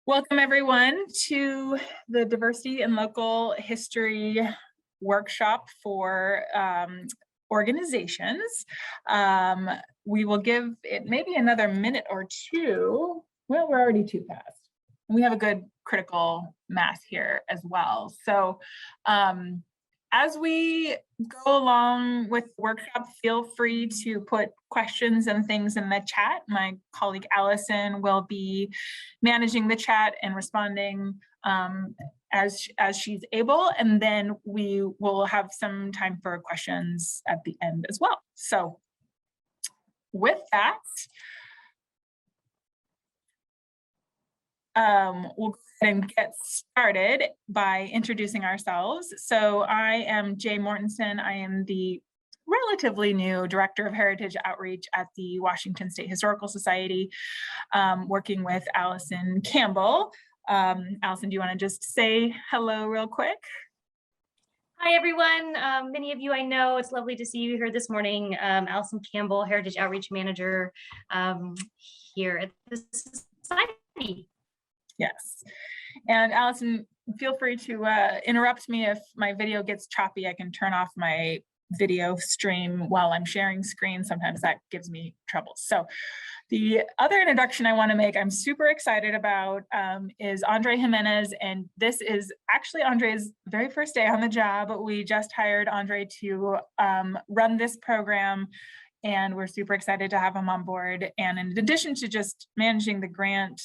Welcome everyone to the Diversity and Local History workshop for organizations. We will give it maybe another minute or two. Well, we're already too fast. We have a good critical mass here as well. So as we go along with the workshop, feel free to put questions and things in the chat. My colleague Allison will be managing the chat and responding as she's able, and then we will have some time for questions at the end as well. So with that, we'll go ahead and get started by introducing ourselves. So I am Jay Mortensen. I am the relatively new Director of Heritage Outreach at the Washington State Historical Society, working with Allison Campbell. Allison, do you want to just say hello real quick? Hi, everyone. Many of you I know. It's lovely to see you here this morning. Allison Campbell, Heritage Outreach Manager here at the Society. Yes. And Allison, feel free to interrupt me if my video gets choppy. I can turn off my video stream while I'm sharing screen. Sometimes that gives me trouble. So the other introduction I want to make, I'm super excited about, is Andre Jimenez. And this is actually Andre's very first day on the job. We just hired Andre to run this program, and we're super excited to have him on board. And in addition to just managing the grant,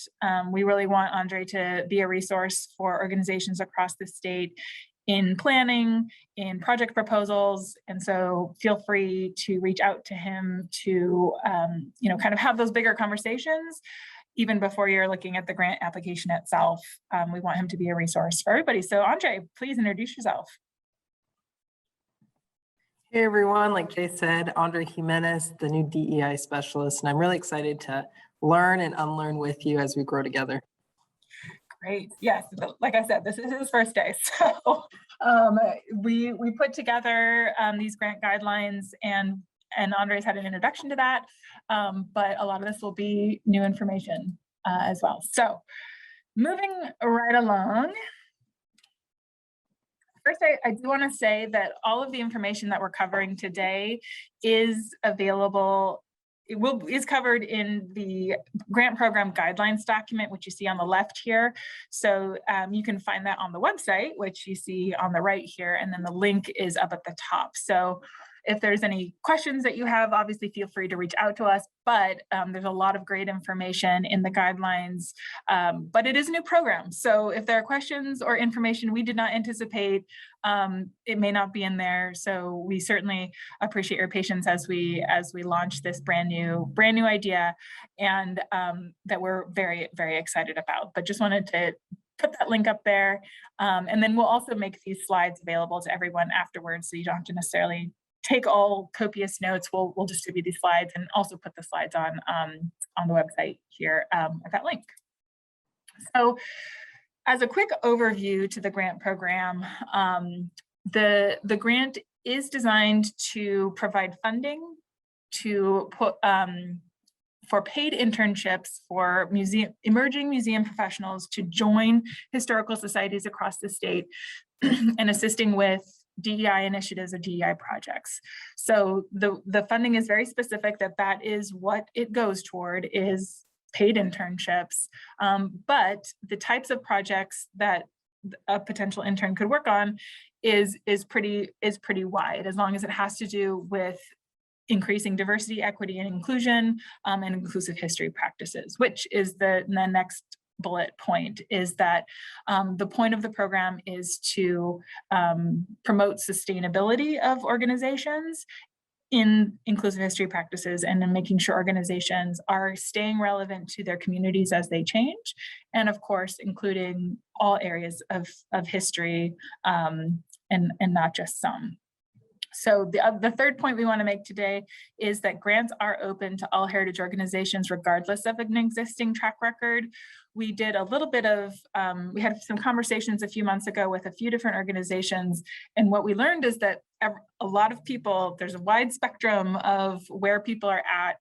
we really want Andre to be a resource for organizations across the state in planning, in project proposals. And so feel free to reach out to him to kind of have those bigger conversations even before you're looking at the grant application itself. We want him to be a resource for everybody. So Andre, please introduce yourself. Hey everyone, like Jay said, Andre Jimenez, the new DEI specialist, and I'm really excited to learn and unlearn with you as we grow together. Great. Yes, like I said, this is his first day. So we put together these grant guidelines, and Andre's had an introduction to that, but a lot of this will be new information as well. So moving right along. First, I do want to say that all of the information that we're covering today is available. Is covered in the grant program guidelines document, which you see on the left here. So you can find that on the website, which you see on the right here, and then the link is up at the top. So if there's any questions that you have, obviously feel free to reach out to us, but there's a lot of great information in the guidelines, but it is a new program. So if there are questions or information we did not anticipate, it may not be in there. So we certainly appreciate your patience as we launch this brand new idea, and that we're very, very excited about. But just wanted to put that link up there. And then we'll also make these slides available to everyone afterwards, so you don't have to necessarily take all copious notes. We'll distribute these slides and also put the slides on the website here at that link. So as a quick overview to the grant program, the grant is designed to provide funding to put for paid internships for emerging museum professionals to join historical societies across the state and assisting with DEI initiatives or DEI projects. So the funding is very specific, that is what it goes toward, is paid internships. But the types of projects that a potential intern could work on is pretty wide, as long as it has to do with increasing diversity, equity, and inclusion, and inclusive history practices, which is the next bullet point, is that the point of the program is to promote sustainability of organizations in inclusive history practices, and in making sure organizations are staying relevant to their communities as they change, and of course including all areas of history, and not just some. So the third point we want to make today is that grants are open to all heritage organizations regardless of an existing track record. We did a little bit of, we had some conversations a few months ago with a few different organizations, and what we learned is that a lot of people, there's a wide spectrum of where people are at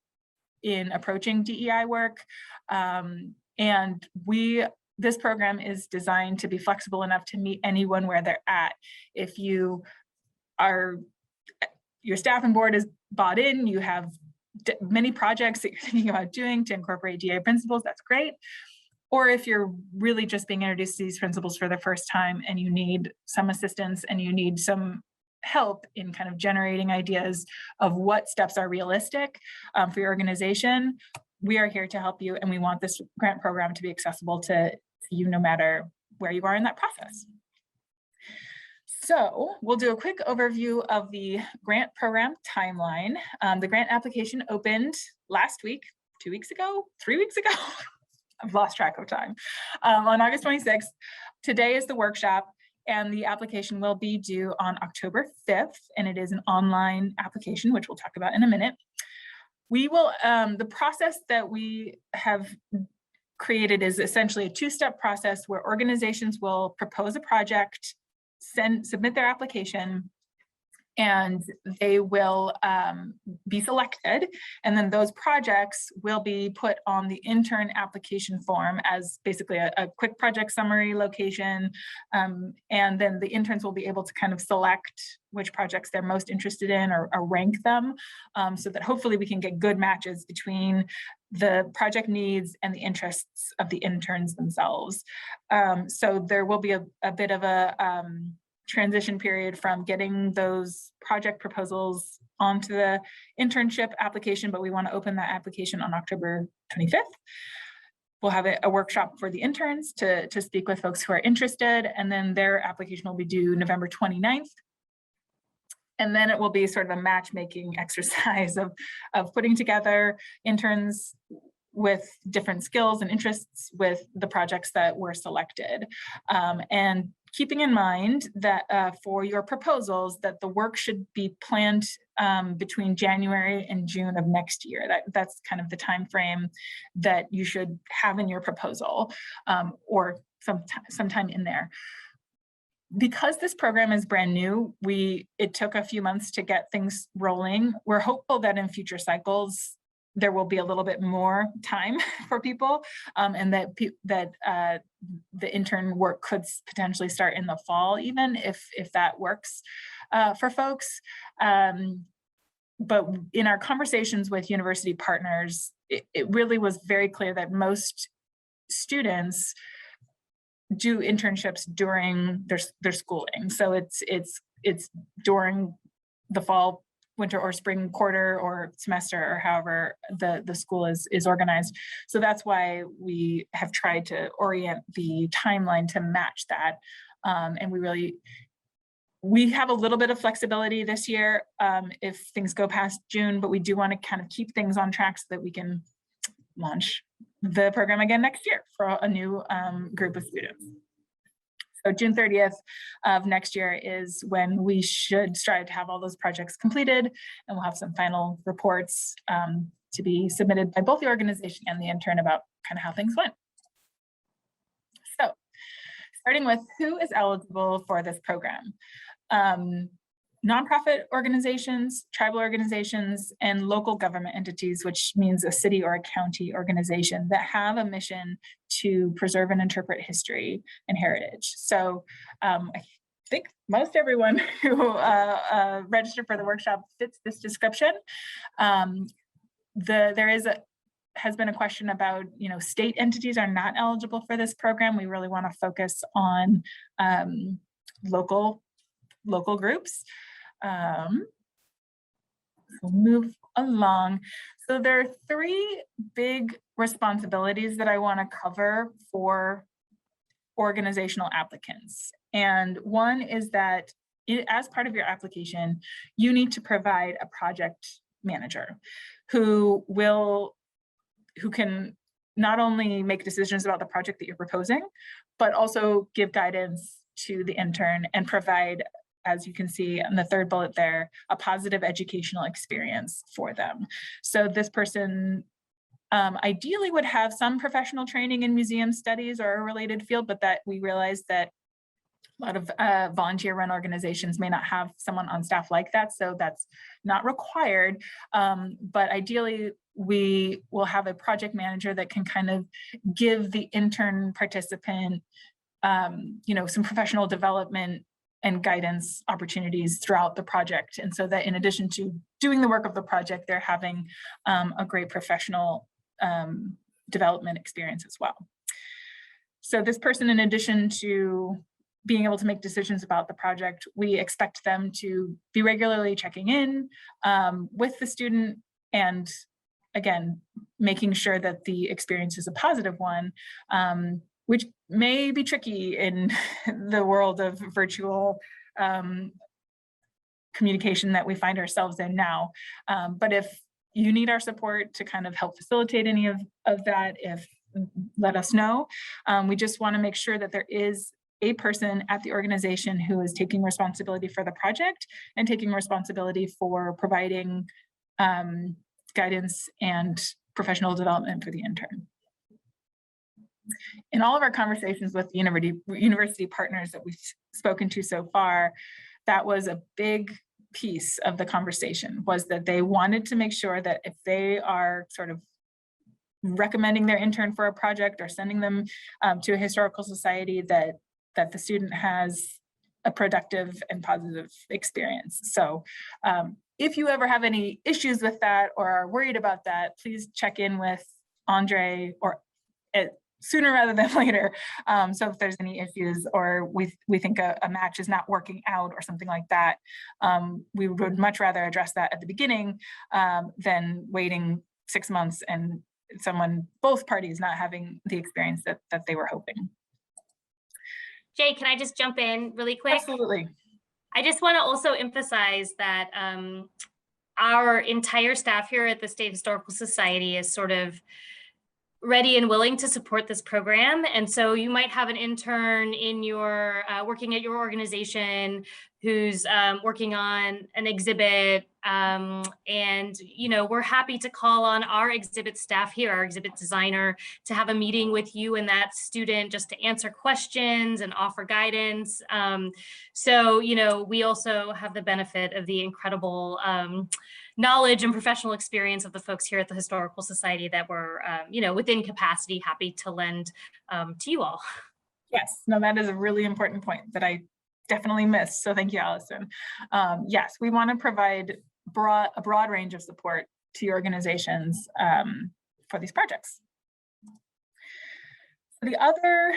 in approaching DEI work, and we this program is designed to be flexible enough to meet anyone where they're at. If you are, your staff and board is bought in, you have many projects that you're thinking about doing to incorporate DEI principles, that's great. Or if you're really just being introduced to these principles for the first time and you need some assistance and you need some help in kind of generating ideas of what steps are realistic for your organization, we are here to help you, and we want this grant program to be accessible to you no matter where you are in that process. So we'll do a quick overview of the grant program timeline. The grant application opened last week, 2 weeks ago, 3 weeks ago. I've lost track of time. On August 26th. Today is the workshop, and the application will be due on October 5th, and it is an online application, which we'll talk about in a minute. We will, the process that we have created is essentially a two-step process where organizations will propose a project, submit their application, and they will be selected. And then those projects will be put on the intern application form as basically a quick project summary location. And then the interns will be able to kind of select which projects they're most interested in or rank them so that hopefully we can get good matches between the project needs and the interests of the interns themselves. So there will be a bit of a transition period from getting those project proposals onto the internship application, but we want to open that application on October 25th. We'll have a workshop for the interns to speak with folks who are interested, and then their application will be due November 29th. And then it will be sort of a matchmaking exercise of putting together interns with different skills and interests with the projects that were selected. And keeping in mind that for your proposals, that the work should be planned between January and June of next year. That's kind of the time frame that you should have in your proposal, or sometime in there. Because this program is brand new, it took a few months to get things rolling. We're hopeful that in future cycles, there will be a little bit more time for people, and that the intern work could potentially start in the fall, even if that works for folks. But in our conversations with university partners, it really was very clear that most students do internships during their schooling. So it's during the fall, winter, or spring quarter or semester, or however the school is organized. So that's why we have tried to orient the timeline to match that. And we have a little bit of flexibility this year if things go past June, but we do want to kind of keep things on track so that we can launch the program again next year for a new group of students. So June 30th of next year is when we should strive to have all those projects completed, and we'll have some final reports to be submitted by both the organization and the intern about kind of how things went. So starting with who is eligible for this program. Nonprofit organizations, tribal organizations, and local government entities, which means a city or a county organization that have a mission to preserve and interpret history and heritage. So I think most everyone who registered for the workshop fits this description. There has been a question about, state entities are not eligible for this program. We really want to focus on local groups. We'll move along. So there are three big responsibilities that I want to cover for organizational applicants. And one is that as part of your application, you need to provide a project manager who can not only make decisions about the project that you're proposing, but also give guidance to the intern and provide, as you can see on the third bullet there, a positive educational experience for them. So this person ideally would have some professional training in museum studies or a related field, but that we realize that a lot of volunteer-run organizations may not have someone on staff like that, so that's not required. But ideally, we will have a project manager that can kind of give the intern participant, some professional development and guidance opportunities throughout the project. And so that in addition to doing the work of the project, they're having a great professional development experience as well. So this person, in addition to being able to make decisions about the project, we expect them to be regularly checking in with the student and, again, making sure that the experience is a positive one, which may be tricky in the world of virtual communication that we find ourselves in now. But if you need our support to kind of help facilitate any of that, let us know. We just want to make sure that there is a person at the organization who is taking responsibility for the project and taking responsibility for providing guidance and professional development for the intern. In all of our conversations with university partners that we've spoken to so far, that was a big piece of the conversation, was that they wanted to make sure that if they are sort of recommending their intern for a project or sending them to a historical society, that the student has a productive and positive experience. So if you ever have any issues with that or are worried about that, please check in with Andre or sooner rather than later. So if there's any issues or we think a match is not working out or something like that, we would much rather address that at the beginning than waiting 6 months and both parties not having the experience that they were hoping. Jay, can I just jump in really quick? Absolutely. I just want to also emphasize that our entire staff here at the State Historical Society is sort of ready and willing to support this program. And so you might have an intern in your working at your organization who's working on an exhibit. And, we're happy to call on our exhibit staff here, our exhibit designer, to have a meeting with you and that student just to answer questions and offer guidance. So, we also have the benefit of the incredible knowledge and professional experience of the folks here at the Historical Society that we're, within capacity, happy to lend to you all. Yes, no, that is a really important point that I definitely missed. So thank you, Allison. Yes, we want to provide a broad range of support to your organizations for these projects. The other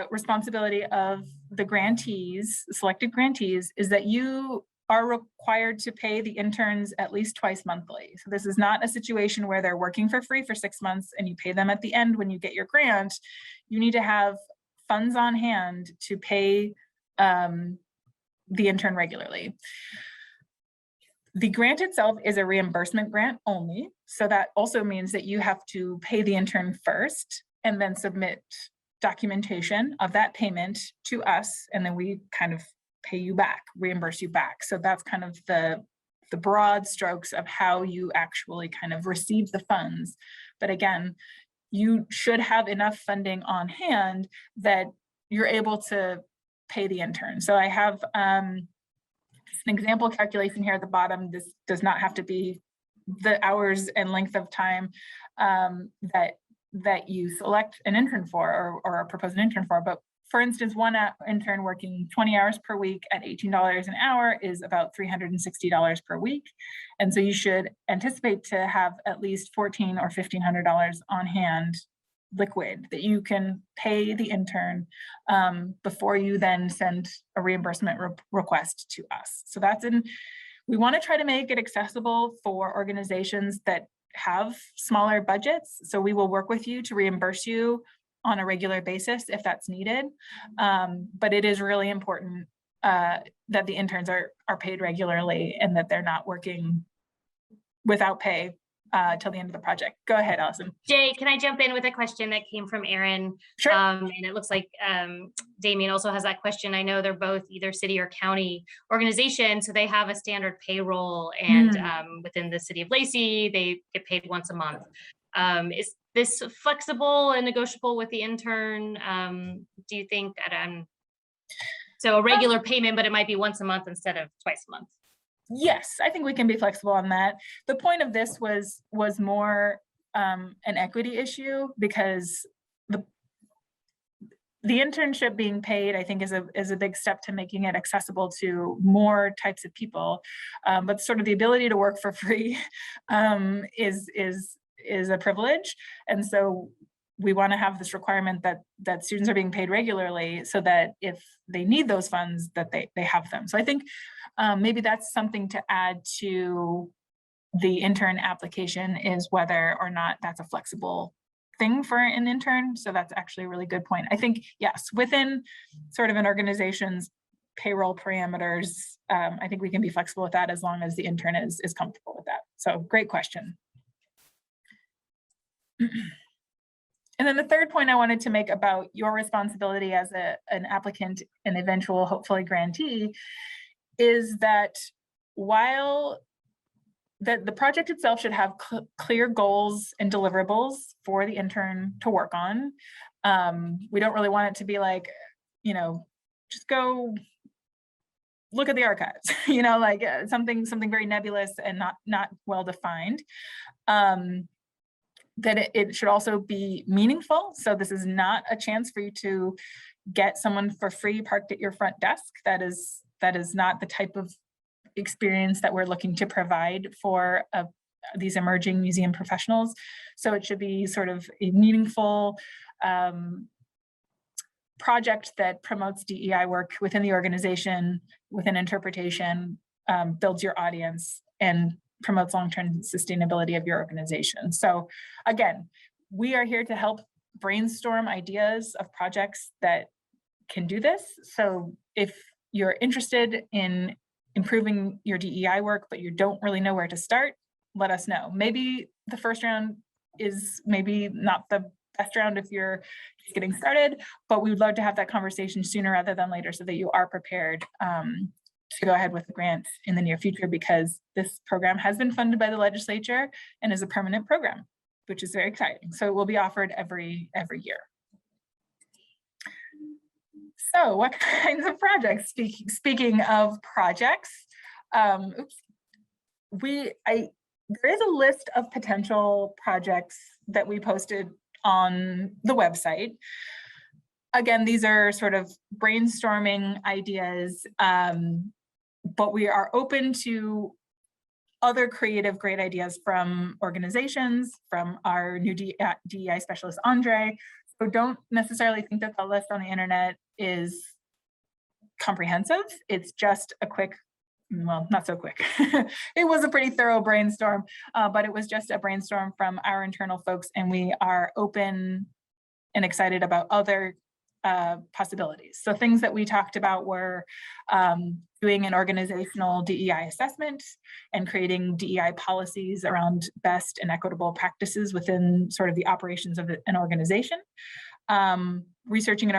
responsibility of the grantees, selected grantees, is that you are required to pay the interns at least twice monthly. So this is not a situation where they're working for free for 6 months and you pay them at the end when you get your grant. You need to have funds on hand to pay the intern regularly. The grant itself is a reimbursement grant only. So that also means that you have to pay the intern first and then submit documentation of that payment to us. And then we kind of pay you back, reimburse you back. So that's kind of the broad strokes of how you actually kind of receive the funds. But again, you should have enough funding on hand that you're able to pay the intern. So I have just an example calculation here at the bottom. This does not have to be the hours and length of time that you select an intern for or propose an intern for. But for instance, one intern working 20 hours per week at $18 an hour is about $360 per week. And so you should anticipate to have at least $1,400 or $1,500 on hand liquid that you can pay the intern before you then send a reimbursement request to us. So we want to try to make it accessible for organizations that have smaller budgets. So we will work with you to reimburse you on a regular basis if that's needed. But it is really important that the interns are paid regularly and that they're not working without pay till the end of the project. Go ahead, Allison. Jay, can I jump in with a question that came from Aaron? Sure. And it looks like Damien also has that question. I know they're both either city or county organizations, so they have a standard payroll, and within the city of Lacey, they get paid once a month. Is this flexible and negotiable with the intern? Do you think that so a regular payment, but it might be once a month instead of twice a month? Yes, I think we can be flexible on that. The point of this was more an equity issue, because the internship being paid, I think, is a big step to making it accessible to more types of people. But sort of the ability to work for free is a privilege. And so we want to have this requirement that students are being paid regularly, so that if they need those funds, that they have them. So I think maybe that's something to add to the intern application, is whether or not that's a flexible thing for an intern. So that's actually a really good point. I think, yes, within sort of an organization's payroll parameters, I think we can be flexible with that, as long as the intern is comfortable with that. So great question. And then the third point I wanted to make about your responsibility as an applicant and eventual, hopefully, grantee, is that while the project itself should have clear goals and deliverables for the intern to work on. We don't really want it to be like, just go look at the archives, like something very nebulous and not well defined. That it should also be meaningful. So this is not a chance for you to get someone for free parked at your front desk. That is not the type of experience that we're looking to provide for these emerging museum professionals. So it should be sort of a meaningful project that promotes DEI work within the organization, within interpretation, builds your audience, and promotes long-term sustainability of your organization. So again, we are here to help brainstorm ideas of projects that can do this. So if you're interested in improving your DEI work, but you don't really know where to start, let us know. Maybe the first round is maybe not the best round if you're just getting started, but we would love to have that conversation sooner rather than later, so that you are prepared to go ahead with the grant in the near future, because this program has been funded by the legislature and is a permanent program, which is very exciting. So it will be offered every year. So what kinds of projects? Speaking of projects, there is a list of potential projects that we posted on the website. Again, these are sort of brainstorming ideas, but we are open to other creative, great ideas from organizations, from our new DEI specialist, Andre. So don't necessarily think that the list on the internet is comprehensive. It's just a quick, well, not so quick. It was a pretty thorough brainstorm, but it was just a brainstorm from our internal folks, and we are open and excited about other possibilities. So things that we talked about were doing an organizational DEI assessment and creating DEI policies around best and equitable practices within sort of the operations of an organization, researching an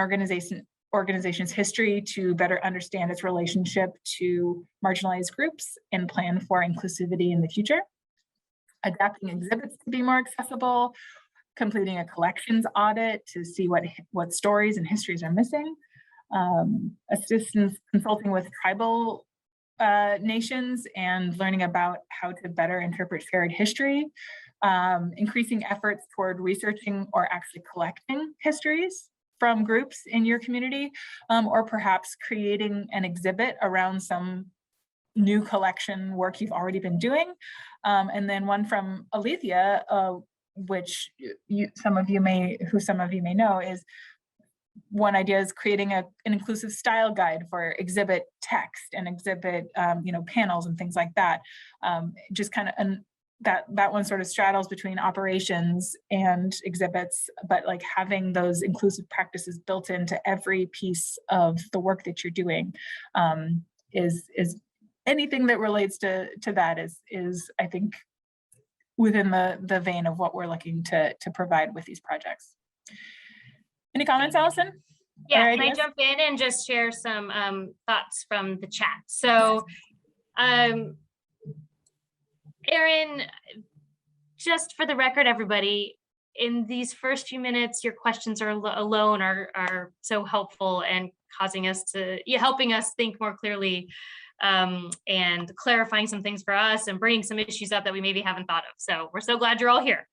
organization's history to better understand its relationship to marginalized groups and plan for inclusivity in the future, adapting exhibits to be more accessible, completing a collections audit to see what stories and histories are missing, assistance consulting with tribal nations and learning about how to better interpret shared history, increasing efforts toward researching or actually collecting histories from groups in your community, or perhaps creating an exhibit around some new collection work you've already been doing. And then one from Alethea, which some of you may know, is one idea is creating an inclusive style guide for exhibit text and exhibit panels and things like that. Just kind of, and that one sort of straddles between operations and exhibits, but like having those inclusive practices built into every piece of the work that you're doing is anything that relates to that is I think within the vein of what we're looking to provide with these projects. Any comments, Allison? Yeah, can I jump in and just share some thoughts from the chat? So, Erin, just for the record, everybody, in these first few minutes, your questions alone are so helpful and causing us to, helping us think more clearly and clarifying some things for us and bringing some issues up that we maybe haven't thought of. So we're so glad you're all here.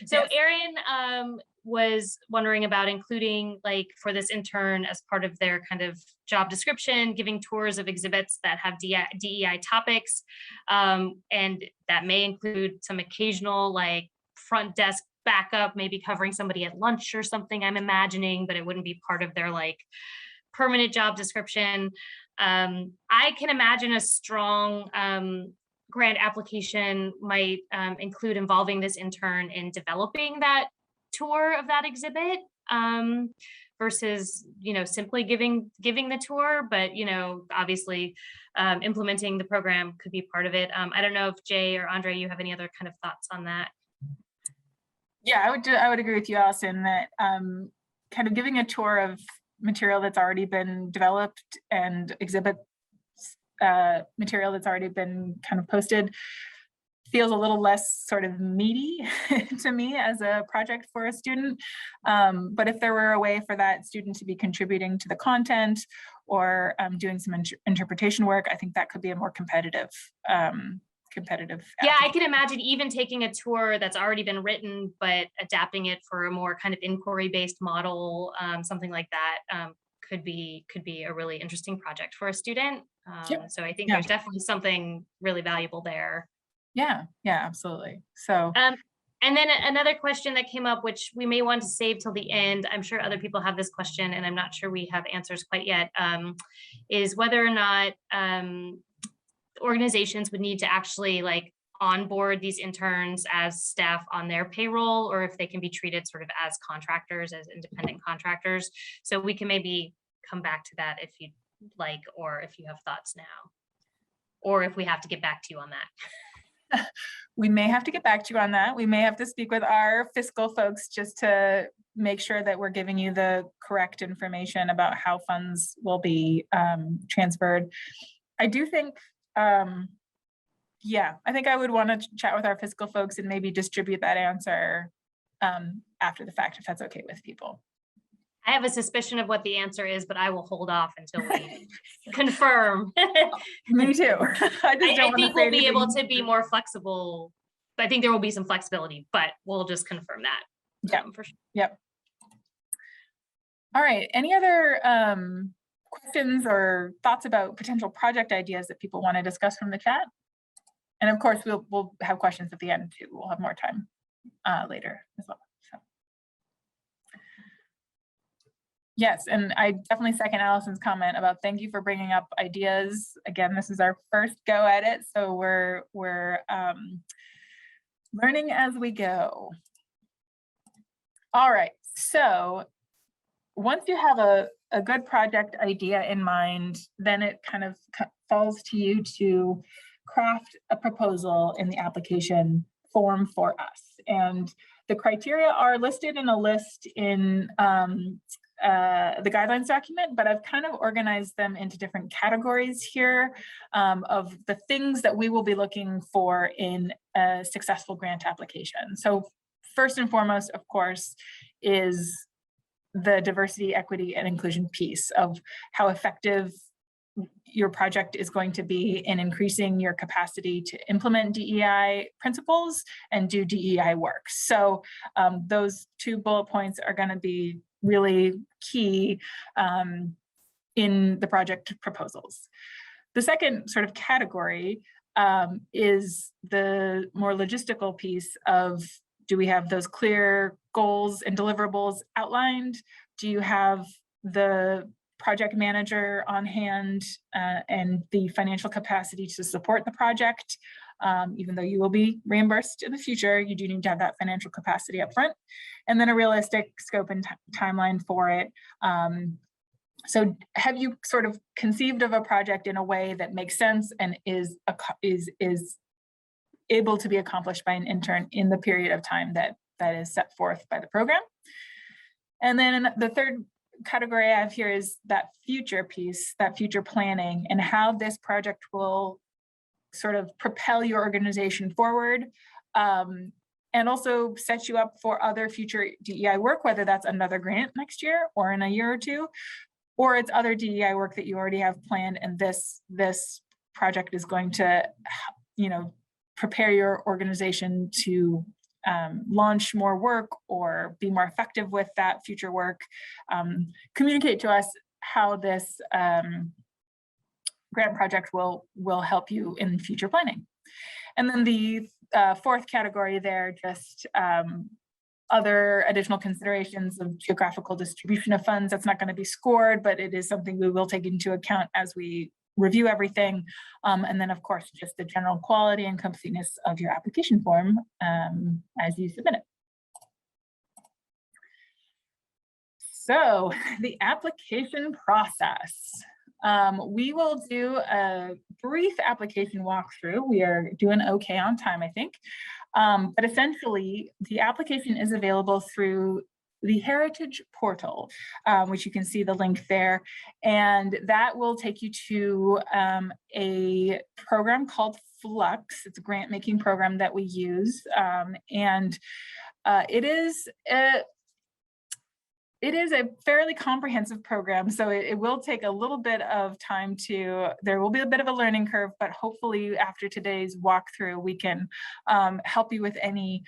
So Erin was wondering about including, like, for this intern as part of their kind of job description, giving tours of exhibits that have DEI topics. And that may include some occasional, like, front desk backup, maybe covering somebody at lunch or something, I'm imagining, but it wouldn't be part of their, like, permanent job description. I can imagine a strong grant application might include involving this intern in developing that tour of that exhibit, versus, you know, simply giving the tour, but, you know, obviously implementing the program could be part of it. I don't know if Jay or Andre, you have any other kind of thoughts on that? Yeah, I would agree with you, Allison, that kind of giving a tour of material that's already been developed and exhibit material that's already been kind of posted feels a little less sort of meaty to me as a project for a student. But if there were a way for that student to be contributing to the content or doing some interpretation work, I think that could be a more competitive. Yeah, I can imagine even taking a tour that's already been written, but adapting it for a more kind of inquiry-based model, something like that. Could be a really interesting project for a student. So I think there's definitely something really valuable there. Yeah, absolutely. So, and then another question that came up, which we may want to save till the end, I'm sure other people have this question, and I'm not sure we have answers quite yet, is whether or not organizations would need to actually, like, onboard these interns as staff on their payroll, or if they can be treated sort of as contractors, as independent contractors. So we can maybe come back to that if you'd like, or if you have thoughts now, or if we have to get back to you on that. We may have to get back to you on that. We may have to speak with our fiscal folks just to make sure that we're giving you the correct information about how funds will be transferred. I do think, I think I would want to chat with our fiscal folks and maybe distribute that answer after the fact, if that's okay with people. I have a suspicion of what the answer is, but I will hold off until we confirm. Me too. I think we'll be able to be more flexible. I think there will be some flexibility, but we'll just confirm that. Yeah, for sure. Yep. All right. Any other questions or thoughts about potential project ideas that people want to discuss from the chat? And of course, we'll have questions at the end too. We'll have more time later as well. So. Yes, and I definitely second Allison's comment about thank you for bringing up ideas. Again, this is our first go at it, so we're learning as we go. All right, so once you have a good project idea in mind, then it kind of falls to you to craft a proposal in the application form for us. And the criteria are listed in a list in the guidelines document, but I've kind of organized them into different categories here of the things that we will be looking for in a successful grant application. So first and foremost, of course, is the diversity, equity, and inclusion piece of how effective your project is going to be in increasing your capacity to implement DEI principles and do DEI work. So those two bullet points are going to be really key in the project proposals. The second sort of category is the more logistical piece of, do we have those clear goals and deliverables outlined? Do you have the project manager on hand and the financial capacity to support the project? Even though you will be reimbursed in the future, you do need to have that financial capacity up front. And then a realistic scope and timeline for it. So have you sort of conceived of a project in a way that makes sense and is able to be accomplished by an intern in the period of time that is set forth by the program? And then the third category I have here is that future piece, that future planning, and how this project will sort of propel your organization forward, and also set you up for other future DEI work, whether that's another grant next year or in a year or two, or it's other DEI work that you already have planned, and this project is going to, prepare your organization to launch more work or be more effective with that future work, communicate to us how this grant project will help you in future planning. And then the fourth category there, just other additional considerations of geographical distribution of funds. That's not going to be scored, but it is something we will take into account as we review everything. And then of course, just the general quality and completeness of your application form as you submit it. So the application process. We will do a brief application walkthrough. We are doing okay on time, I think. But essentially, the application is available through the Heritage portal, which you can see the link there. And that will take you to a program called Flux. It's a grant making program that we use. It is a fairly comprehensive program, so it will take a little bit of time there will be a bit of a learning curve, but hopefully after today's walkthrough, we can help you with any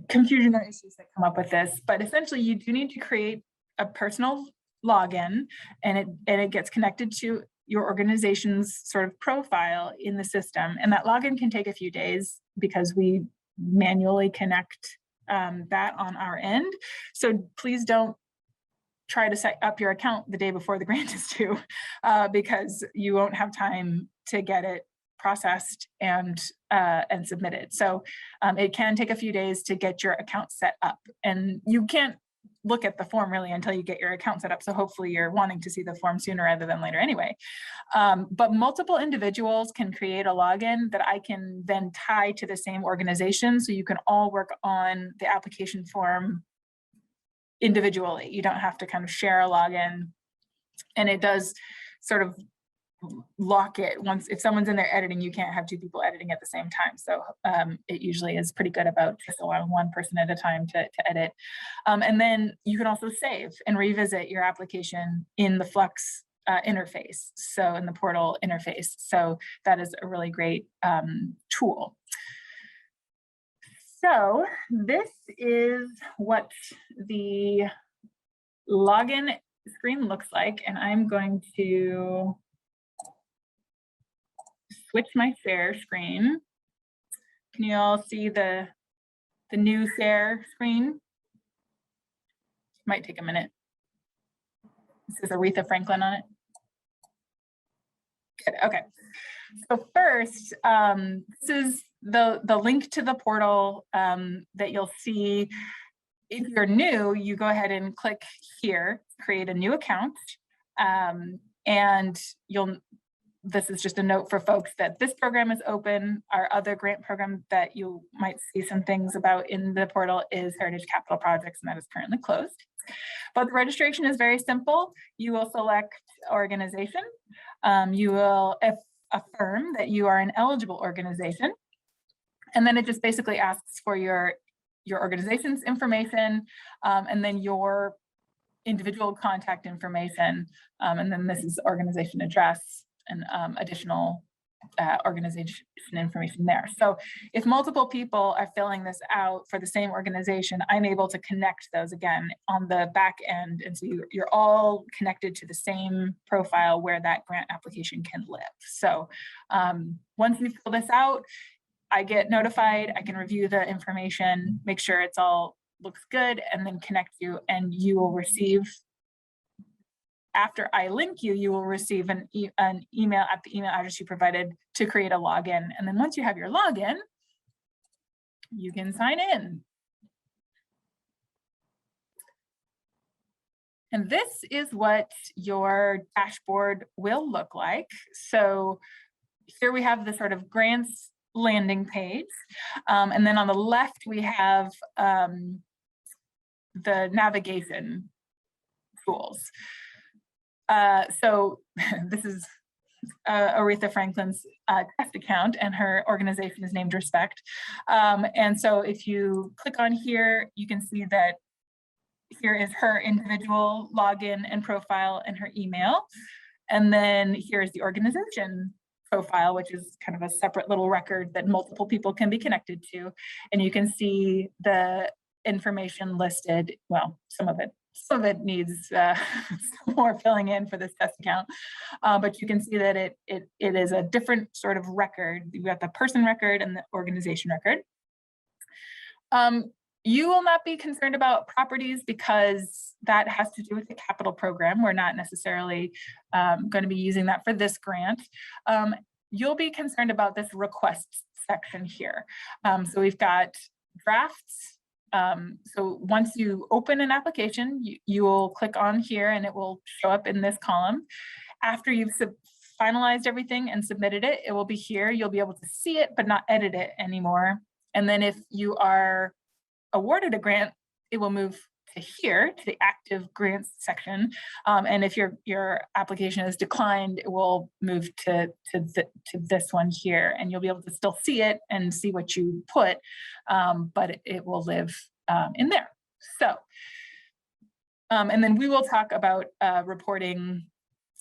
confusion or issues that come up with this. But essentially, you do need to create a personal login, and it gets connected to your organization's sort of profile in the system. And that login can take a few days because we manually connect that on our end. So please don't try to set up your account the day before the grant is due, because you won't have time to get it processed and submitted. So it can take a few days to get your account set up, and you can't look at the form really until you get your account set up. So hopefully you're wanting to see the form sooner rather than later anyway. But multiple individuals can create a login that I can then tie to the same organization. So you can all work on the application form individually. You don't have to kind of share a login, and it does sort of lock it. Once, if someone's in there editing, you can't have two people editing at the same time. So it usually is pretty good about just allowing one person at a time to edit. And then you can also save and revisit your application in the Flux interface, so in the portal interface. So that is a really great tool. So this is what the login screen looks like, and I'm going to switch my share screen. Can you all see the new share screen? Might take a minute. This is Aretha Franklin on it. Good, okay. So first, this is the link to the portal that you'll see. If you're new, you go ahead and click here, create a new account, and this is just a note for folks that this program is open. Our other grant program that you might see some things about in the portal is Heritage Capital Projects, and that is currently closed. But the registration is very simple. You will select organization. You will affirm that you are an eligible organization. And then it just basically asks for your organization's information, and then your individual contact information. And then this is organization address and additional organization information there. So if multiple people are filling this out for the same organization, I'm able to connect those again on the back end. And so you're all connected to the same profile where that grant application can live. So once you fill this out, I get notified, I can review the information, make sure it's all looks good, and then connect you, and you will receive, after I link you, you will receive an email at the email address you provided to create a login. And then once you have your login, you can sign in. And this is what your dashboard will look like. So here we have the sort of grants landing page. And then on the left, we have the navigation tools. So this is Aretha Franklin's test account, and her organization is named Respect. And so if you click on here, you can see that here is her individual login and profile and her email. And then here's the organization profile, which is kind of a separate little record that multiple people can be connected to. And you can see the information listed. Well, some of it needs some more filling in for this test account, but you can see that it is a different sort of record. You've got the person record and the organization record. You will not be concerned about properties because that has to do with the capital program. We're not necessarily going to be using that for this grant. You'll be concerned about this requests section here. So we've got drafts. So once you open an application, you will click on here and it will show up in this column. After you've finalized everything and submitted it, it will be here. You'll be able to see it, but not edit it anymore. And then if you are awarded a grant, it will move to here, to the active grants section. And if your application is declined, it will move to this one here, and you'll be able to still see it and see what you put, but it will live in there. So, and then we will talk about reporting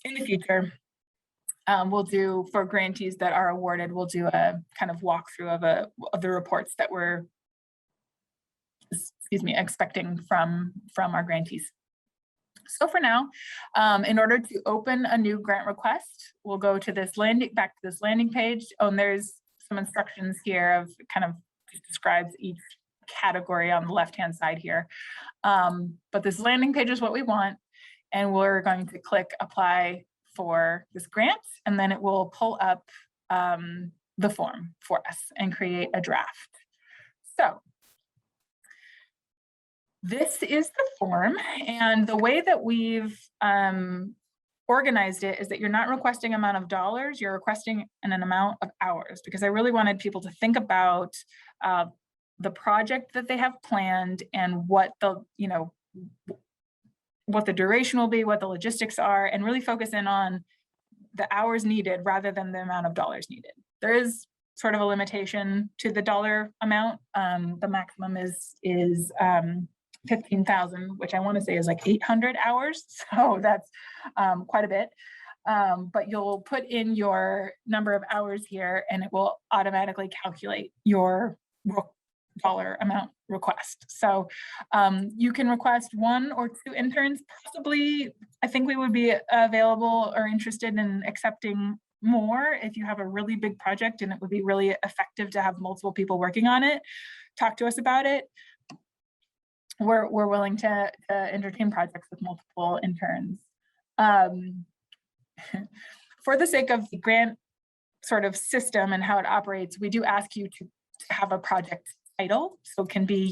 in the future. We'll do, for grantees that are awarded, we'll do a kind of walkthrough of the reports that we're expecting from our grantees. So for now, in order to open a new grant request, we'll go to this back to this landing page. Oh, and there's some instructions here of kind of describes each category on the left-hand side here. But this landing page is what we want, and we're going to click apply for this grant, and then it will pull up the form for us and create a draft. So this is the form, and the way that we've organized it is that you're not requesting amount of dollars, you're requesting an amount of hours, because I really wanted people to think about the project that they have planned and what the duration will be, what the logistics are, and really focus in on the hours needed rather than the amount of dollars needed. There is sort of a limitation to the dollar amount. The maximum is 15,000, which I want to say is like 800 hours. So that's quite a bit. But you'll put in your number of hours here and it will automatically calculate your dollar amount request. So you can request 1 or 2 interns, possibly. I think we would be available or interested in accepting more if you have a really big project and it would be really effective to have multiple people working on it. Talk to us about it. We're willing to entertain projects with multiple interns. For the sake of the grant sort of system and how it operates, we do ask you to have a project title. So it can be,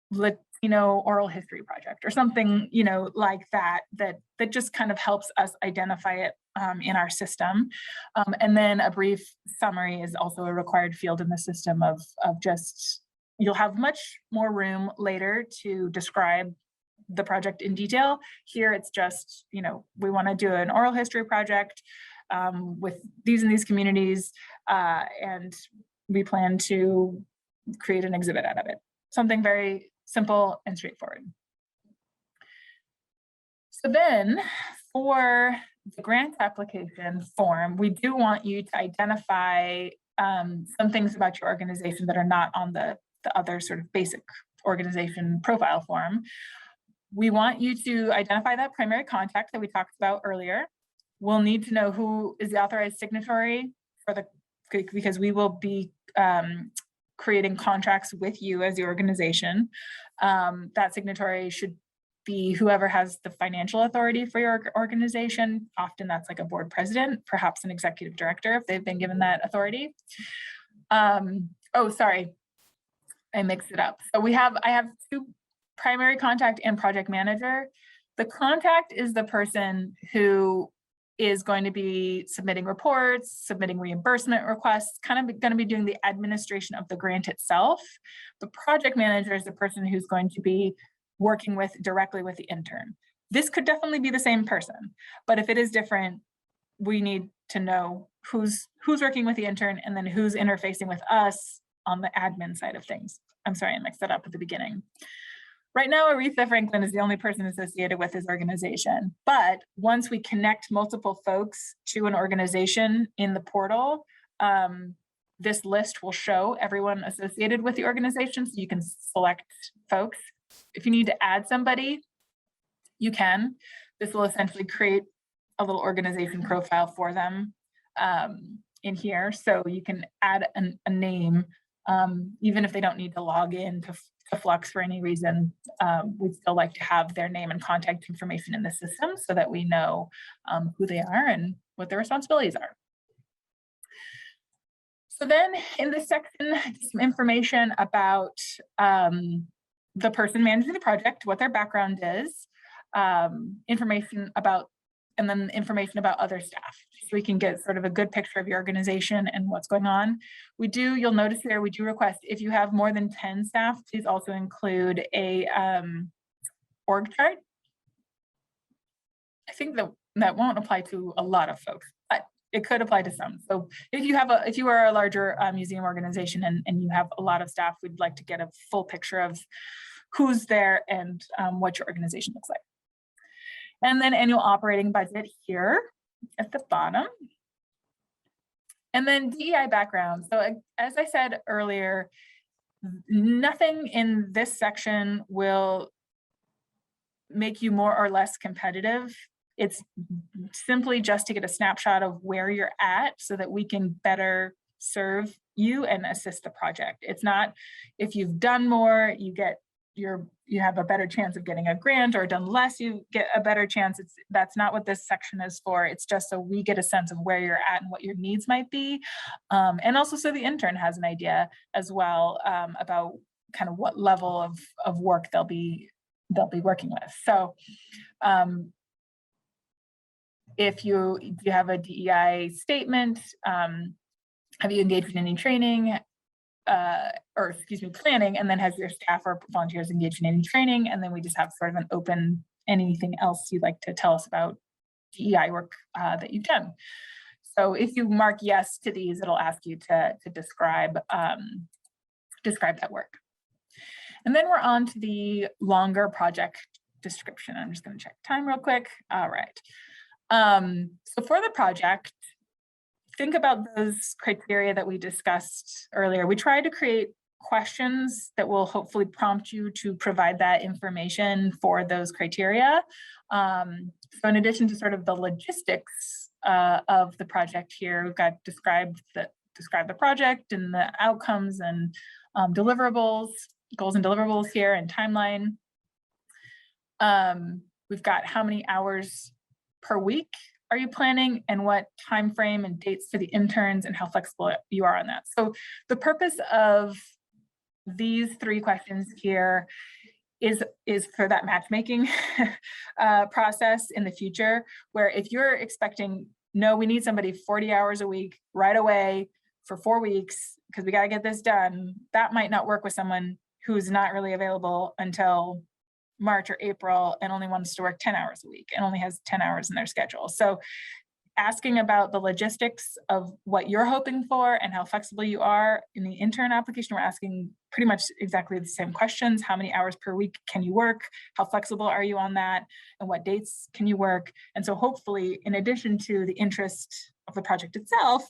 Latino oral history project or something, like that just kind of helps us identify it in our system. And then a brief summary is also a required field in the system of just, you'll have much more room later to describe the project in detail. Here it's just, we want to do an oral history project with these and these communities, and we plan to create an exhibit out of it. Something very simple and straightforward. So then for the grant application form, we do want you to identify some things about your organization that are not on the other sort of basic organization profile form. We want you to identify that primary contact that we talked about earlier. We'll need to know who is the authorized signatory because we will be creating contracts with you as the organization. That signatory should be whoever has the financial authority for your organization. Often that's like a board president, perhaps an executive director if they've been given that authority. Oh, sorry, I mixed it up. So I have 2, primary contact and project manager. The contact is the person who is going to be submitting reports, submitting reimbursement requests, kind of going to be doing the administration of the grant itself. The project manager is the person who's going to be working directly with the intern. This could definitely be the same person, but if it is different, we need to know who's working with the intern and then who's interfacing with us on the admin side of things. I'm sorry, I mixed that up at the beginning. Right now, Aretha Franklin is the only person associated with his organization. But once we connect multiple folks to an organization in the portal, this list will show everyone associated with the organization, so you can select folks. If you need to add somebody, you can. This will essentially create a little organization profile for them in here. So you can add a name, even if they don't need to log in to Flux for any reason. We'd still like to have their name and contact information in the system so that we know who they are and what their responsibilities are. So then in this section, some information about the person managing the project, what their background is, information about, and then information about other staff, so we can get sort of a good picture of your organization and what's going on. You'll notice here, we do request, if you have more than 10 staff, please also include a org chart. I think that won't apply to a lot of folks, but it could apply to some. So if you are a larger museum organization and you have a lot of staff, we'd like to get a full picture of who's there and what your organization looks like. And then annual operating budget here at the bottom. And then DEI background. So as I said earlier, nothing in this section will make you more or less competitive. It's simply just to get a snapshot of where you're at so that we can better serve you and assist the project. It's not, if you've done more, you have a better chance of getting a grant, or done less, you get a better chance. That's not what this section is for. It's just so we get a sense of where you're at and what your needs might be. And also so the intern has an idea as well about kind of what level of work they'll be working with. So if you have a DEI statement, have you engaged in any training? Planning, and then has your staff or volunteers engaged in any training, and then we just have sort of an open, anything else you'd like to tell us about DEI work that you've done. So if you mark yes to these, it'll ask you to describe that work. And then we're on to the longer project description. I'm just going to check time real quick. All right. So for the project, think about those criteria that we discussed earlier. We try to create questions that will hopefully prompt you to provide that information for those criteria. So in addition to sort of the logistics of the project here, we've got describe the project and the outcomes and deliverables, goals and deliverables here, and timeline. We've got how many hours per week are you planning, and what time frame and dates for the interns, and how flexible you are on that. So the purpose of these 3 questions here is for that matchmaking process in the future, where if you're expecting, no, we need somebody 40 hours a week right away for 4 weeks because we got to get this done, that might not work with someone who's not really available until March or April and only wants to work 10 hours a week and only has 10 hours in their schedule. So asking about the logistics of what you're hoping for and how flexible you are in the intern application, we're asking pretty much exactly the same questions. How many hours per week can you work? How flexible are you on that? And what dates can you work? And so hopefully, in addition to the interest of the project itself,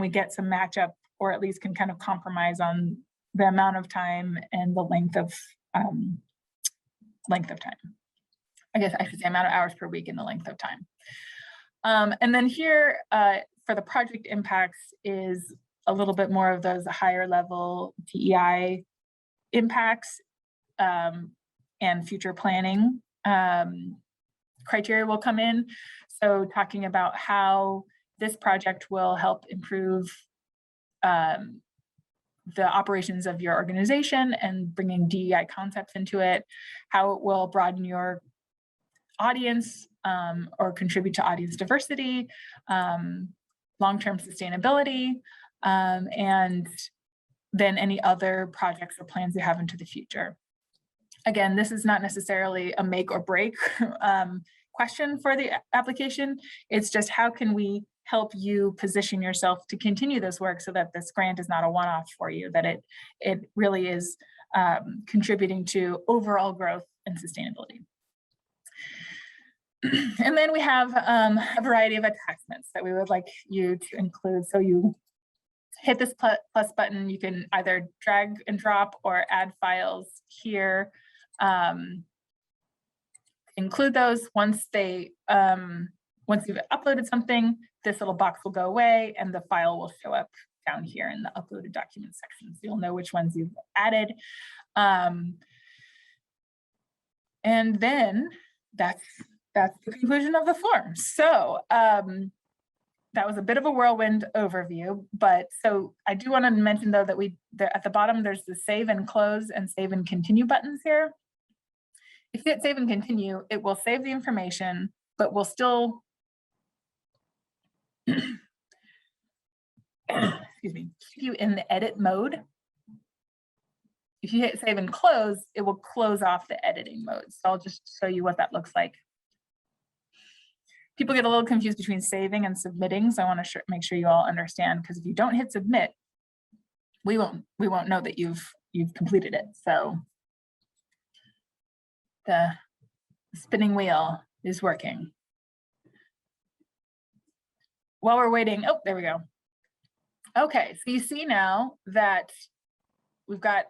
we get some matchup, or at least can kind of compromise on the amount of time and the length of time. I guess I should say amount of hours per week and the length of time. And then here for the project impacts is a little bit more of those higher level DEI impacts and future planning criteria will come in. So talking about how this project will help improve the operations of your organization and bringing DEI concepts into it, how it will broaden your audience or contribute to audience diversity, long-term sustainability, and then any other projects or plans you have into the future. Again, this is not necessarily a make or break question for the application. It's just how can we help you position yourself to continue this work so that this grant is not a one-off for you, that it really is contributing to overall growth and sustainability. And then we have a variety of attachments that we would like you to include. So you hit this plus button, you can either drag and drop or add files here. Include those once you've uploaded something, this little box will go away and the file will show up down here in the uploaded documents section. So you'll know which ones you've added. And then that's the conclusion of the form. So that was a bit of a whirlwind overview, but so I do want to mention though that at the bottom, there's the save and close and save and continue buttons here. If you hit save and continue, it will save the information, but will still, excuse me, keep you in the edit mode. If you hit save and close, it will close off the editing mode. So I'll just show you what that looks like. People get a little confused between saving and submitting, so I want to make sure you all understand, because if you don't hit submit, we won't know that you've completed it. So the spinning wheel is working. While we're waiting, oh, there we go. Okay, so you see now that we've got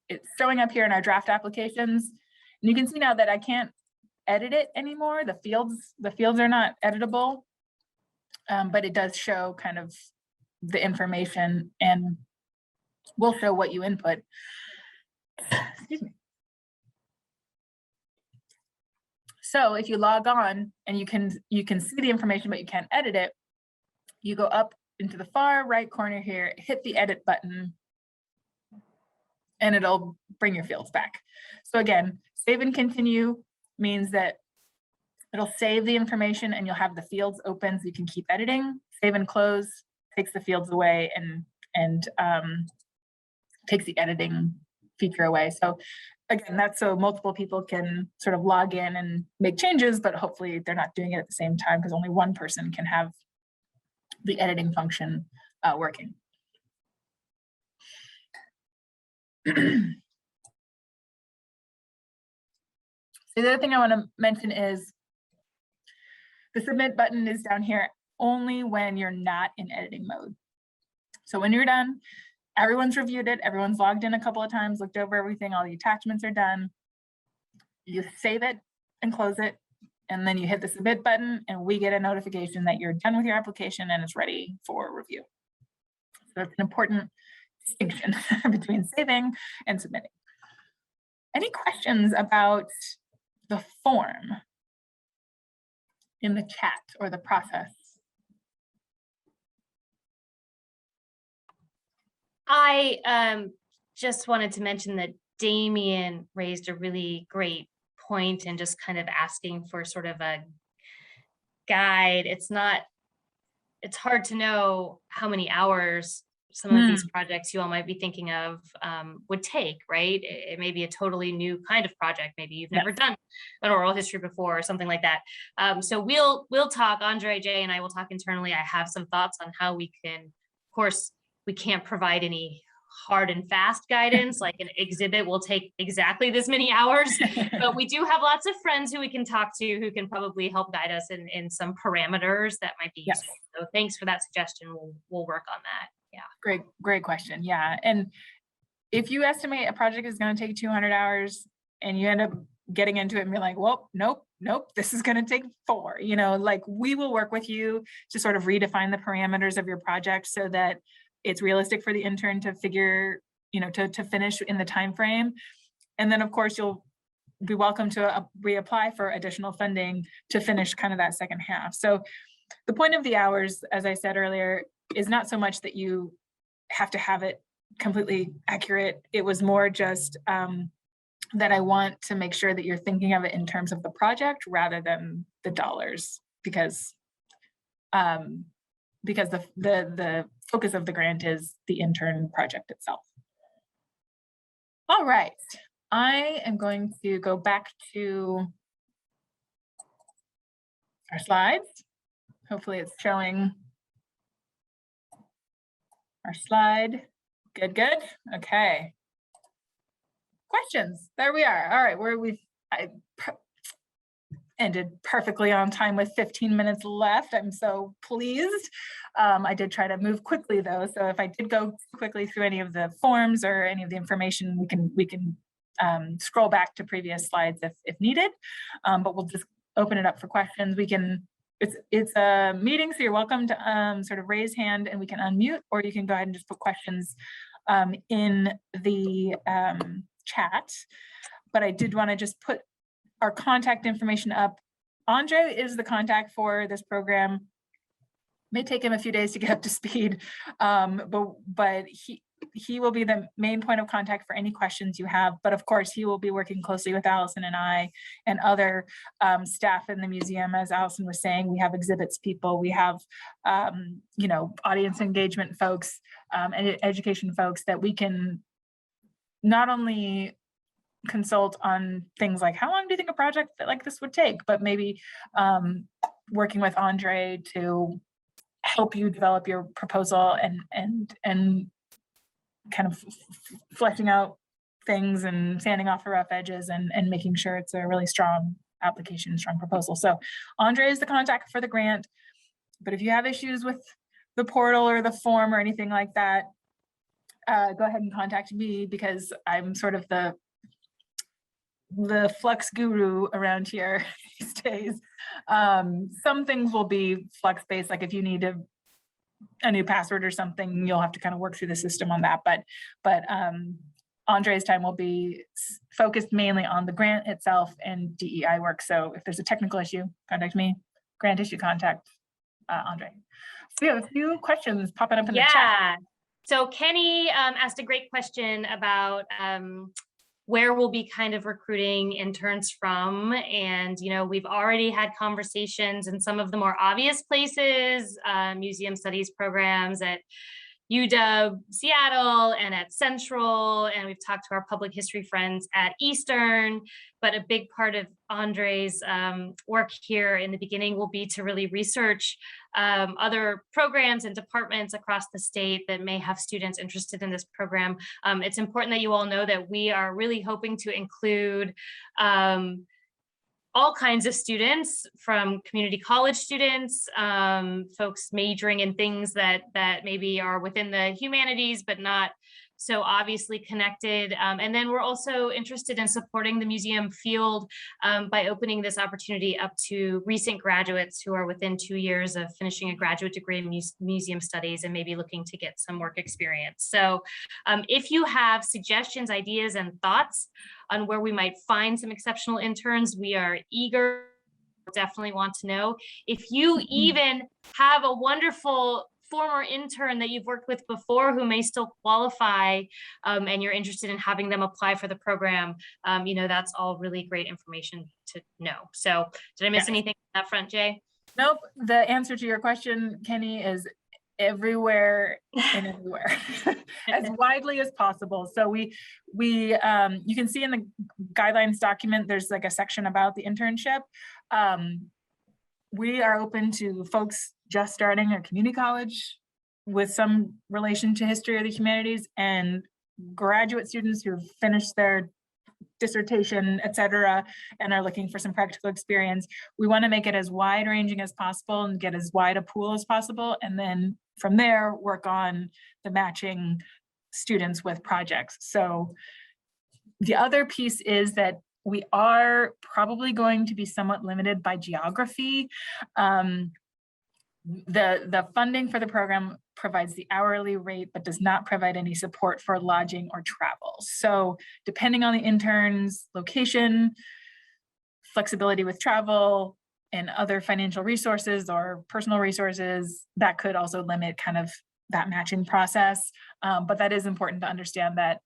it's showing up here in our draft applications, and you can see now that I can't edit it anymore. The fields are not editable, but it does show kind of the information and will show what you input. Excuse me. So if you log on and you can see the information, but you can't edit it, you go up into the far right corner here, hit the edit button, and it'll bring your fields back. So again, save and continue means that it'll save the information and you'll have the fields open so you can keep editing. Save and close takes the fields away and takes the editing feature away. So again, that's so multiple people can sort of log in and make changes, but hopefully they're not doing it at the same time, because only one person can have the editing function working. So the other thing I want to mention is the submit button is down here only when you're not in editing mode. So when you're done, everyone's reviewed it, everyone's logged in a couple of times, looked over everything, all the attachments are done. You save it and close it, and then you hit the submit button and we get a notification that you're done with your application and it's ready for review. So that's an important distinction between saving and submitting. Any questions about the form in the chat or the process? I just wanted to mention that Damien raised a really great point and just kind of asking for sort of a guide. It's hard to know how many hours some of these projects you all might be thinking of would take, right? It may be a totally new kind of project. Maybe you've never done an oral history before or something like that. So we'll talk, Andre, Jay, and I will talk internally. I have some thoughts on how we can, of course, we can't provide any hard and fast guidance, like an exhibit will take exactly this many hours, but we do have lots of friends who we can talk to who can probably help guide us in some parameters that might be useful. So thanks for that suggestion. We'll work on that. Yeah. Great question. Yeah. And if you estimate a project is going to take 200 hours and you end up getting into it and be like, well, nope, this is going to take 4, like we will work with you to sort of redefine the parameters of your project so that it's realistic for the intern to figure, to finish in the time frame. And then of course you'll be welcome to reapply for additional funding to finish kind of that second half. So the point of the hours, as I said earlier, is not so much that you have to have it completely accurate. It was more just that I want to make sure that you're thinking of it in terms of the project rather than the dollars, because the focus of the grant is the intern project itself. All right, I am going to go back to our slides. Hopefully it's showing our slide. Good, good. Okay. Questions. There we are. All right, I ended perfectly on time with 15 minutes left. I'm so pleased. I did try to move quickly though, so if I did go quickly through any of the forms or any of the information, we can scroll back to previous slides if needed, but we'll just open it up for questions. It's a meeting, so you're welcome to sort of raise hand and we can unmute, or you can go ahead and just put questions in the chat. But I did want to just put our contact information up. Andre is the contact for this program. May take him a few days to get up to speed, but he will be the main point of contact for any questions you have. But of course, he will be working closely with Allison and I and other staff in the museum. As Allison was saying, we have exhibits people, we have audience engagement folks and education folks that we can not only consult on things like how long do you think a project like this would take, but maybe working with Andre to help you develop your proposal and kind of fleshing out things and sanding off the rough edges and making sure it's a really strong application, strong proposal. So Andre is the contact for the grant, but if you have issues with the portal or the form or anything like that, go ahead and contact me, because I'm sort of the Flux guru around here these days. Some things will be Flux based, like if you need a new password or something, you'll have to kind of work through the system on that. But Andre's time will be focused mainly on the grant itself and DEI work. So if there's a technical issue, contact me. Grant issue, contact Andre. So we have a few questions popping up in the chat. Yeah. So Kenny asked a great question about where we'll be kind of recruiting interns from. And, we've already had conversations in some of the more obvious places, museum studies programs at UW Seattle and at Central, and we've talked to our public history friends at Eastern. But a big part of Andre's work here in the beginning will be to really research other programs and departments across the state that may have students interested in this program. It's important that you all know that we are really hoping to include all kinds of students, from community college students, folks majoring in things that maybe are within the humanities, but not so obviously connected. And then we're also interested in supporting the museum field by opening this opportunity up to recent graduates who are within 2 years of finishing a graduate degree in museum studies and maybe looking to get some work experience. So if you have suggestions, ideas, and thoughts on where we might find some exceptional interns, we are eager, definitely want to know. If you even have a wonderful former intern that you've worked with before who may still qualify and you're interested in having them apply for the program, that's all really great information to know. So did I miss anything on that front, Jay? Nope. The answer to your question, Kenny, is everywhere and everywhere as widely as possible. So we you can see in the guidelines document, there's like a section about the internship. We are open to folks just starting a community college with some relation to history of the humanities, and graduate students who've finished their dissertation, et cetera, and are looking for some practical experience. We want to make it as wide ranging as possible and get as wide a pool as possible. And then from there, work on the matching students with projects. So the other piece is that we are probably going to be somewhat limited by geography. The funding for the program provides the hourly rate, but does not provide any support for lodging or travel. So depending on the intern's location, flexibility with travel, and other financial resources or personal resources, that could also limit kind of that matching process. But that is important to understand that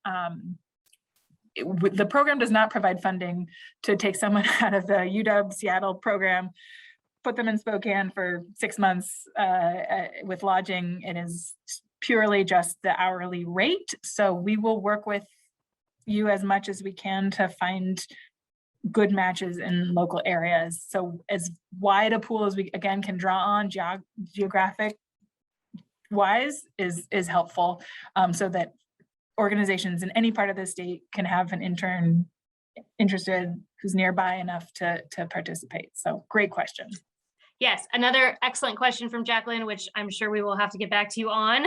the program does not provide funding to take someone out of the UW Seattle program, put them in Spokane for 6 months with lodging. It is purely just the hourly rate. So we will work with you as much as we can to find good matches in local areas. So as wide a pool as we, again, can draw on geographic wise is helpful, so that organizations in any part of the state can have an intern interested who's nearby enough to participate. So great question. Yes, another excellent question from Jacqueline, which I'm sure we will have to get back to you on.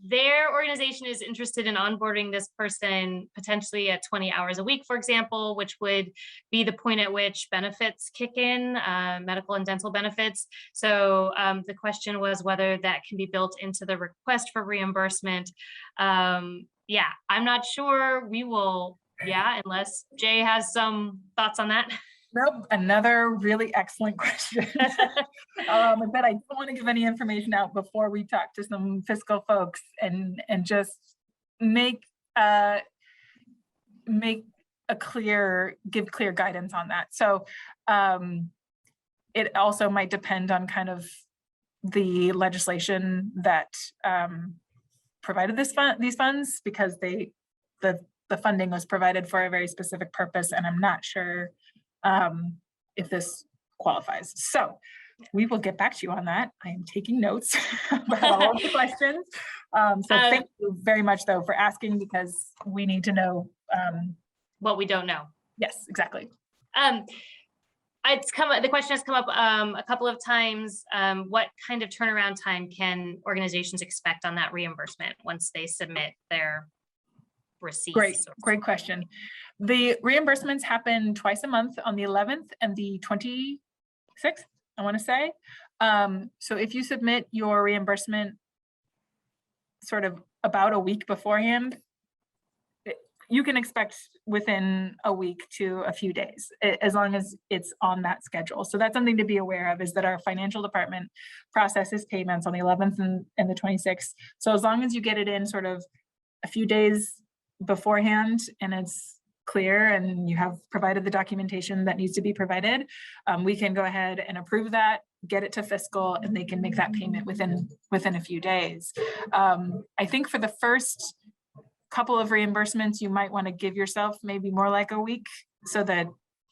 Their organization is interested in onboarding this person potentially at 20 hours a week, for example, which would be the point at which benefits kick in, medical and dental benefits. So the question was whether that can be built into the request for reimbursement. Yeah, I'm not sure. We will, unless Jay has some thoughts on that. Nope, another really excellent question. But I don't want to give any information out before we talk to some fiscal folks and just give clear guidance on that. So it also might depend on kind of the legislation that provided these funds, because the funding was provided for a very specific purpose, and I'm not sure if this qualifies. So we will get back to you on that. I am taking notes about all of the questions. So thank you very much though for asking, because we need to know what we don't know. Yes, exactly. The question has come up a couple of times. What kind of turnaround time can organizations expect on that reimbursement once they submit their receipts? Great question. The reimbursements happen twice a month, on the 11th and the 26th, I want to say. So if you submit your reimbursement sort of about a week beforehand, you can expect within a week to a few days, as long as it's on that schedule. So that's something to be aware of, is that our financial department processes payments on the 11th and the 26th. So as long as you get it in sort of a few days beforehand and it's clear and you have provided the documentation that needs to be provided, we can go ahead and approve that, get it to fiscal, and they can make that payment within a few days. I think for the first couple of reimbursements, you might want to give yourself maybe more like a week, so that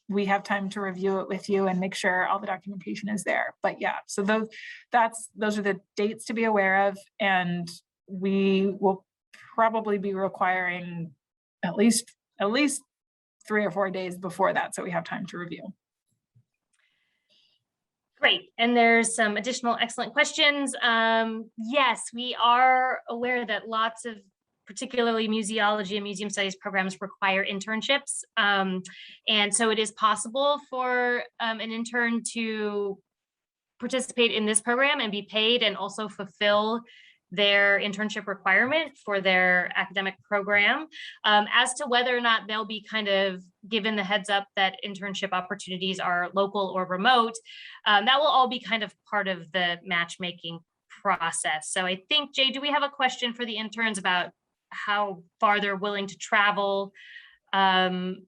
we have time to review it with you and make sure all the documentation is there. But yeah, so those are the dates to be aware of, and we will probably be requiring at least 3 or 4 days before that, so we have time to review. Great, and there's some additional excellent questions. Yes, we are aware that lots of particularly museology and museum studies programs require internships. And so it is possible for an intern to participate in this program and be paid and also fulfill their internship requirement for their academic program. As to whether or not they'll be kind of given the heads up that internship opportunities are local or remote, that will all be kind of part of the matchmaking process. So I think, Jay, do we have a question for the interns about how far they're willing to travel? I'm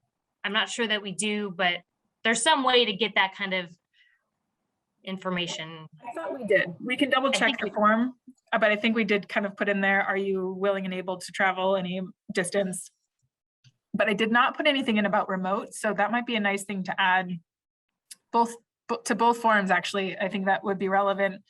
not sure that we do, but there's some way to get that kind of information. I thought we did. We can double check the form, but I think we did kind of put in there, are you willing and able to travel any distance? But I did not put anything in about remote, so that might be a nice thing to add to both forms, actually. I think that would be relevant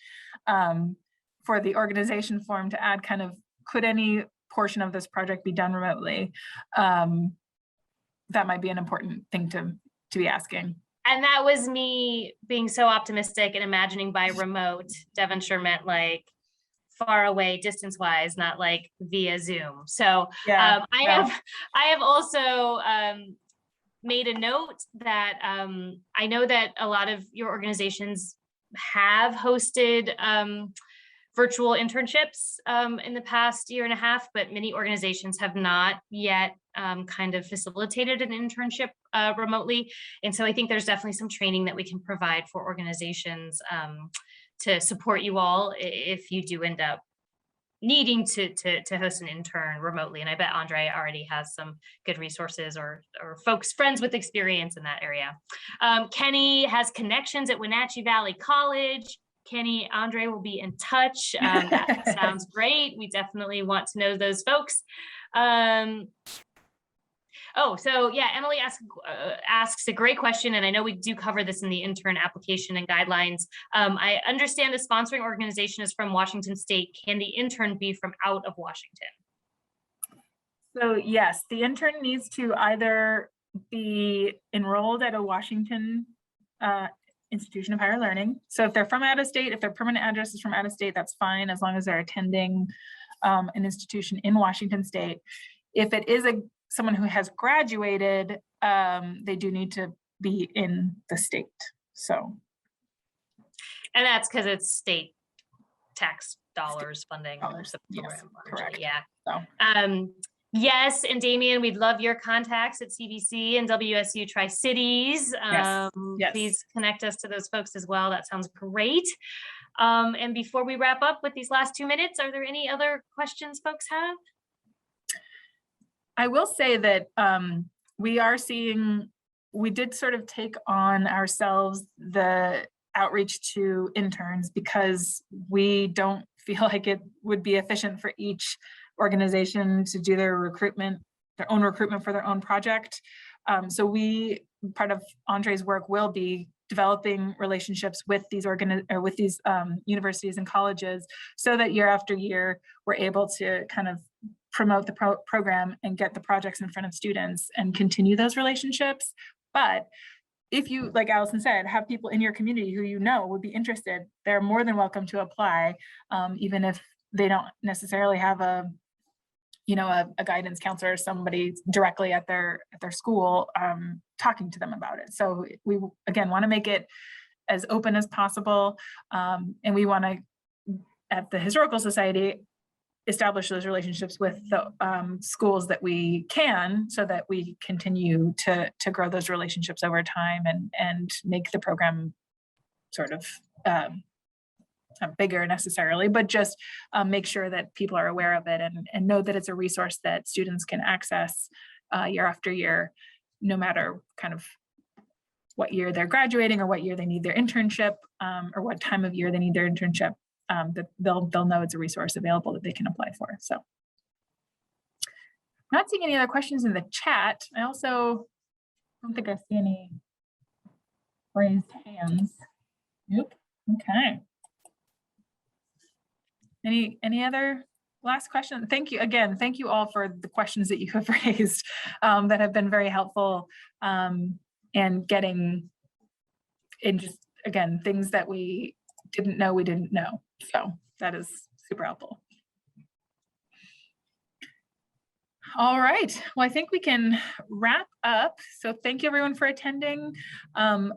for the organization form to add kind of, could any portion of this project be done remotely? That might be an important thing to be asking. And that was me being so optimistic and imagining by remote, Devonshire meant like far away distance wise, not like via Zoom. So yeah, I have also made a note that I know that a lot of your organizations have hosted virtual internships in the past year and a half, but many organizations have not yet kind of facilitated an internship remotely. And so I think there's definitely some training that we can provide for organizations to support you all if you do end up needing to host an intern remotely. And I bet Andre already has some good resources or folks, friends with experience in that area. Kenny has connections at Wenatchee Valley College. Kenny, Andre will be in touch. That sounds great. We definitely want to know those folks. So yeah, Emily asks a great question, and I know we do cover this in the intern application and guidelines. I understand the sponsoring organization is from Washington State. Can the intern be from out of Washington? So yes, the intern needs to either be enrolled at a Washington institution of higher learning. So if they're from out of state, if their permanent address is from out of state, that's fine, as long as they're attending an institution in Washington state. If it is someone who has graduated, they do need to be in the state. So. And that's because it's state tax dollars funding Dollars, the yes, program. correct. Yeah. So. Yes, and Damien, we'd love your contacts at CBC and WSU Tri-Cities. Yes, yes. Please connect us to those folks as well. That sounds great. And before we wrap up with these last 2 minutes, are there any other questions folks have? I will say that we did sort of take on ourselves the outreach to interns because we don't feel like it would be efficient for each organization to do their own recruitment for their own project. So part of Andre's work will be developing relationships with these universities and colleges, so that year after year, we're able to kind of promote the program and get the projects in front of students and continue those relationships. But if you, like Allison said, have people in your community who you know would be interested, they're more than welcome to apply, even if they don't necessarily have a guidance counselor or somebody directly at their school talking to them about it. So we, again, want to make it as open as possible. And we want to, at the Historical Society, establish those relationships with the schools that we can, so that we continue to grow those relationships over time and make the program sort of not bigger necessarily, but just make sure that people are aware of it and know that it's a resource that students can access year after year, no matter kind of what year they're graduating or what year they need their internship, or what time of year they need their internship. That they'll know it's a resource available that they can apply for. So, not seeing any other questions in the chat. I also don't think I see any raised hands. Nope. Okay. Any other last question? Thank you again. Thank you all for the questions that you have raised that have been very helpful, and getting in just, again, things that we didn't know. So that is super helpful. All right, well, I think we can wrap up. So thank you everyone for attending.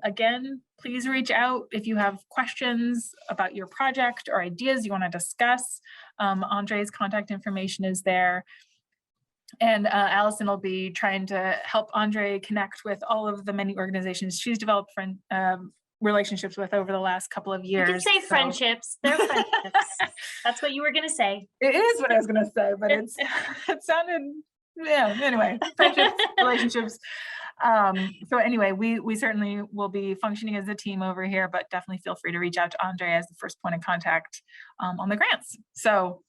Again, please reach out if you have questions about your project or ideas you want to discuss. Andre's contact information is there. And Allison will be trying to help Andre connect with all of the many organizations she's developed relationships with over the last couple of years. You can say friendships. They're friendships. That's what you were going to say. It is what I was going to say, but it sounded, yeah, anyway, friendships, relationships. So anyway, we certainly will be functioning as a team over here, but definitely feel free to reach out to Andre as the first point of contact on the grants. So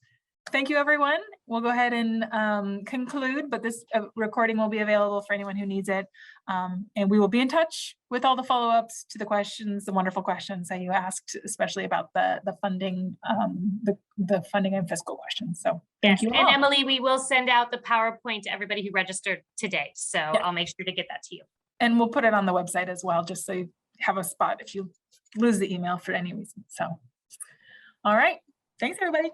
thank you, everyone. We'll go ahead and conclude, but this recording will be available for anyone who needs it. And we will be in touch with all the follow-ups to the questions, the wonderful questions that you asked, especially about the funding, the funding and fiscal questions. So thank you all. And Emily, we will send out the PowerPoint to everybody who registered today. So yeah. I'll make sure to get that to you. And we'll put it on the website as well, just so you have a spot if you lose the email for any reason. So, all right. Thanks, everybody.